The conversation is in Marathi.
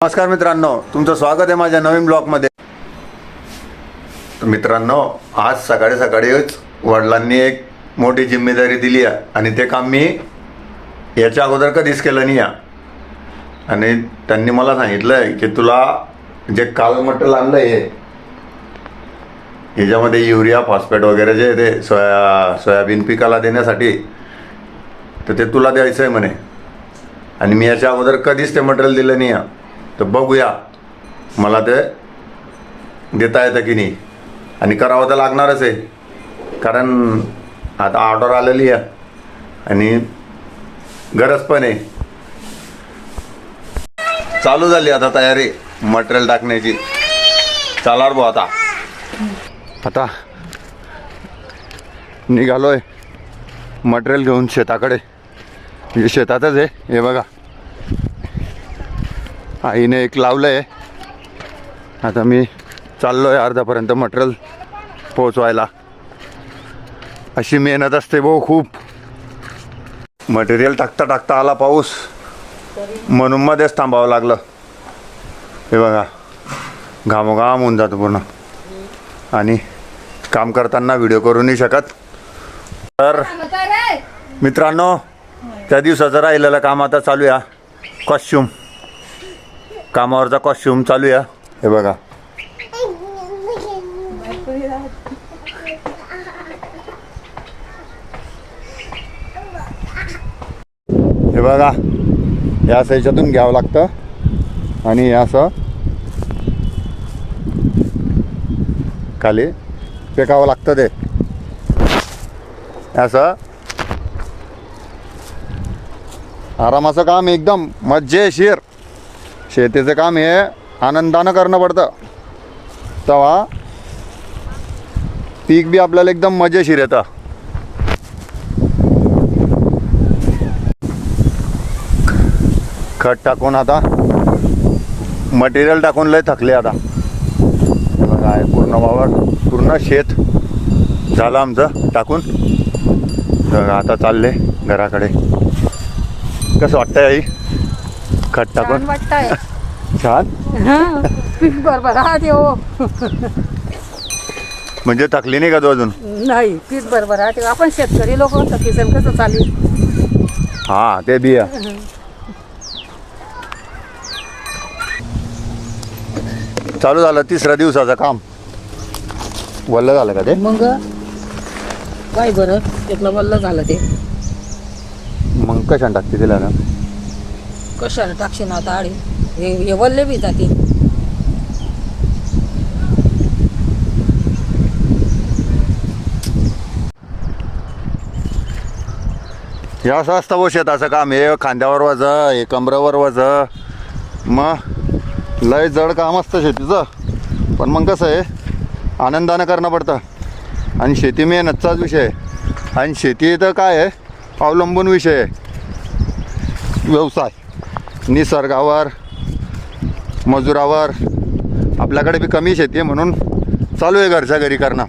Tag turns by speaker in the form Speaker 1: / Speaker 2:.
Speaker 1: नमस्कार मित्रांनो, तुमचं स्वागत आहे माझ्या नवीन ब्लॉगमध्ये. मित्रांनो, आज सकाळी सकाळीच वडिलांनी एक मोठी जिम्मेदारी दिली आहे आणि ते काम मी याच्या अगोदर कधीच केलं नाही आहे. आणि त्यांनी मला सांगितलं आहे की तुला जे काल मटेरियल आणलं आहे ह्याच्यामध्ये युरिया फॉस्फेट वगैरे जे ते सोयाबीन पिकाला देण्यासाठी, तर ते तुला द्यायचं आहे म्हणे. आणि मी याच्या अगोदर कधीच ते मटेरियल दिलं नाही आहे. तर बघूया मला ते देता येतं की नाही. आणि करावं तर लागणारच आहे, कारण आता ऑर्डर आलेली आहे आणि गरज पण आहे. चालू झाली आता तयारी मटेरियल टाकण्याची. चालार भाऊ आता निघालोय मटेरियल घेऊन शेताकडे. म्हणजे शेतातच आहे हे बघा, आईने एक लावलं आहे. आता मी चाललो आहे अर्धापर्यंत मटेरियल पोचवायला. अशी मेहनत असते भाऊ खूप. मटेरियल टाकता टाकता आला पाऊस, म्हणून मध्येच थांबावं लागलं. हे बघा, घामोघाम होऊन जातो पूर्ण. आणि काम करताना व्हिडिओ करू नाही शकत. तर मित्रांनो, त्या दिवसाचं राहिलेलं काम आता चालू आहे. कॉस्ट्यूम, कामावरचा कॉस्ट्यूम चालू आहे. हे बघा, हे बघा, या असं याच्यातून घ्यावं लागतं आणि असं खाली फेकावं लागतं. ते असं आरामाचं काम, एकदम मजेशीर. शेतीचं काम हे आनंदानं करणं पडतं, तेव्हा पीक बी आपल्याला एकदम मजेशीर येतं. खत टाकून आता मटेरियल टाकून लय थकले आता. बघा, आहे पूर्ण वावर, पूर्ण शेत झालं आमचं टाकून. आता चालले घराकडे. कसं वाटतंय आई खत टाकून?
Speaker 2: वाटतंय
Speaker 1: छान.
Speaker 2: पीक बरोबर हा ते हो.
Speaker 1: म्हणजे थकली नाही का तू अजून?
Speaker 2: नाही, पीक बरोबर हा ते. आपण शेतकरी लोक थकीसन कसं चालू.
Speaker 1: हा, ते बी आहे. चालू झालं तिसऱ्या दिवसाचं काम. वल्ल झालं का ते?
Speaker 2: मग काय बरं त्यातलं वल्ल झालं ते.
Speaker 1: मग कशाने टाकते तिला ना?
Speaker 2: कशाला टाकशील आता आडी? हे वल्ले बी जाते.
Speaker 1: हे असं असतं व शेताचं काम. हे खांद्यावर वजं, हे कमरावर वजं, मग लय जड काम असतं शेतीचं. पण मग कसं आहे, आनंदानं करणं पडतं. आणि शेती मेहनतचाच विषय आहे. आणि शेती तर काय आहे, अवलंबून विषय आहे. व्यवसाय निसर्गावर, मजुरावर. आपल्याकडे बी कमी शेती आहे म्हणून चालू आहे घरच्या घरी करणं.